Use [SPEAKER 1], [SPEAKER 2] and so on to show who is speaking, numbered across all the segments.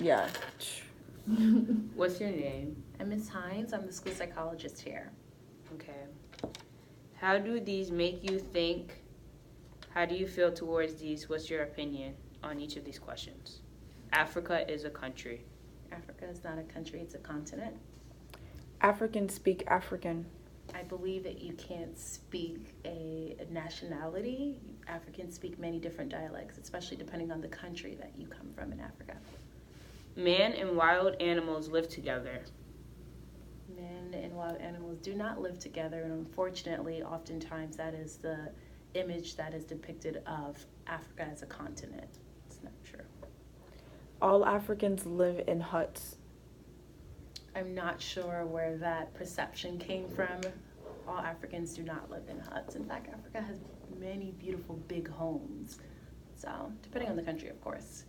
[SPEAKER 1] Yeah.
[SPEAKER 2] What's your name?
[SPEAKER 3] I'm Ms. Hines. I'm the school psychologist here.
[SPEAKER 2] Okay. How do these make you think? How do you feel towards these? What's your opinion on each of these questions? Africa is a country.
[SPEAKER 3] Africa is not a country, it's a continent.
[SPEAKER 1] Africans speak African.
[SPEAKER 3] I believe that you can't speak a nationality. Africans speak many different dialects, especially depending on the country that you come from in Africa.
[SPEAKER 2] Man and wild animals live together.
[SPEAKER 3] Men and wild animals do not live together, and unfortunately, oftentimes that is the image that is depicted of Africa as a continent. It's not true.
[SPEAKER 1] All Africans live in huts.
[SPEAKER 3] I'm not sure where that perception came from. All Africans do not live in huts. In fact, Africa has many beautiful big homes. So, depending on the country, of course.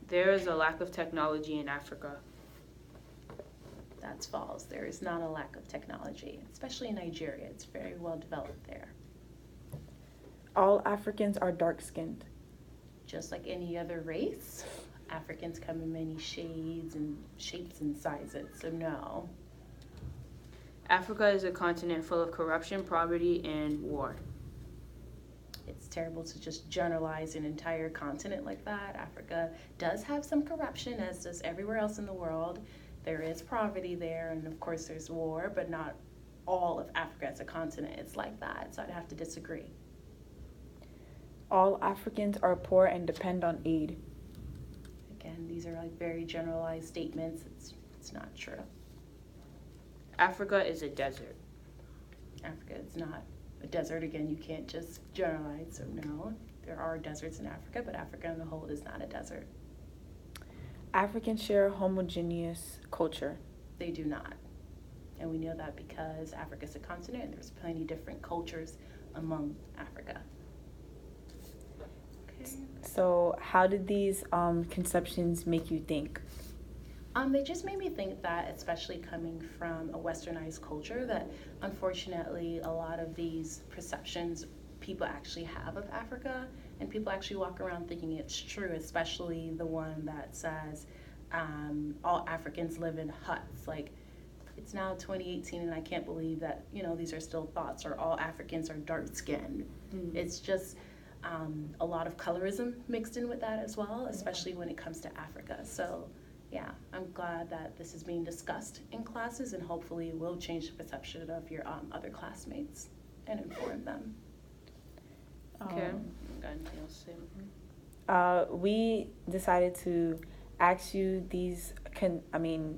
[SPEAKER 2] There is a lack of technology in Africa.
[SPEAKER 3] That's false. There is not a lack of technology, especially in Nigeria. It's very well developed there.
[SPEAKER 1] All Africans are dark-skinned.
[SPEAKER 3] Just like any other race, Africans come in many shades and shapes and sizes, so no.
[SPEAKER 2] Africa is a continent full of corruption, poverty, and war.
[SPEAKER 3] It's terrible to just generalize an entire continent like that. Africa does have some corruption, as does everywhere else in the world. There is poverty there, and of course there's war, but not all of Africa as a continent. It's like that, so I'd have to disagree.
[SPEAKER 1] All Africans are poor and depend on aid.
[SPEAKER 3] Again, these are like very generalized statements. It's not true.
[SPEAKER 2] Africa is a desert.
[SPEAKER 3] Africa is not a desert. Again, you can't just generalize, so no. There are deserts in Africa, but Africa on the whole is not a desert.
[SPEAKER 1] Africans share homogeneous culture.
[SPEAKER 3] They do not. And we know that because Africa is a continent and there's plenty different cultures among Africa. Okay.
[SPEAKER 1] So how did these conceptions make you think?
[SPEAKER 3] They just made me think that, especially coming from a westernized culture, that unfortunately a lot of these perceptions people actually have of Africa, and people actually walk around thinking it's true, especially the one that says all Africans live in huts. Like, it's now 2018 and I can't believe that, these are still thoughts, or all Africans are dark-skinned. It's just a lot of colorism mixed in with that as well, especially when it comes to Africa. So yeah, I'm glad that this is being discussed in classes, and hopefully it will change the perception of your other classmates and inform them.
[SPEAKER 2] Okay. Got anything else to say?
[SPEAKER 1] We decided to ask you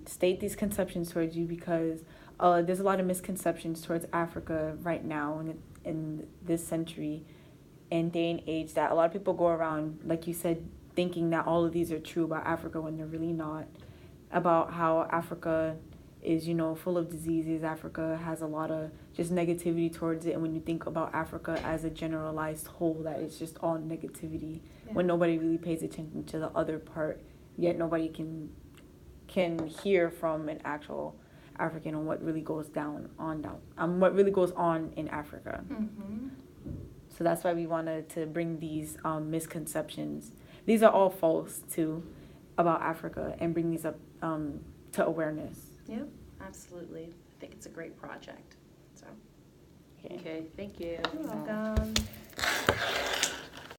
[SPEAKER 1] state these conceptions towards you because there's a lot of misconceptions towards Africa right now in this century and day and age, that a lot of people go around, like you said, thinking that all of these are true about Africa when they're really not. About how Africa is, full of diseases. Africa has a lot of just negativity towards it. And when you think about Africa as a generalized whole, that it's just all negativity, when nobody really pays attention to the other part, yet nobody can hear from an actual African on what really goes what really goes on in Africa.
[SPEAKER 3] Mm-hmm.
[SPEAKER 1] So that's why we wanted to bring these misconceptions. These are all false too, about Africa, and bring these up to awareness.
[SPEAKER 3] Yep, absolutely. I think it's a great project. So.
[SPEAKER 2] Okay, thank you.
[SPEAKER 3] You're welcome.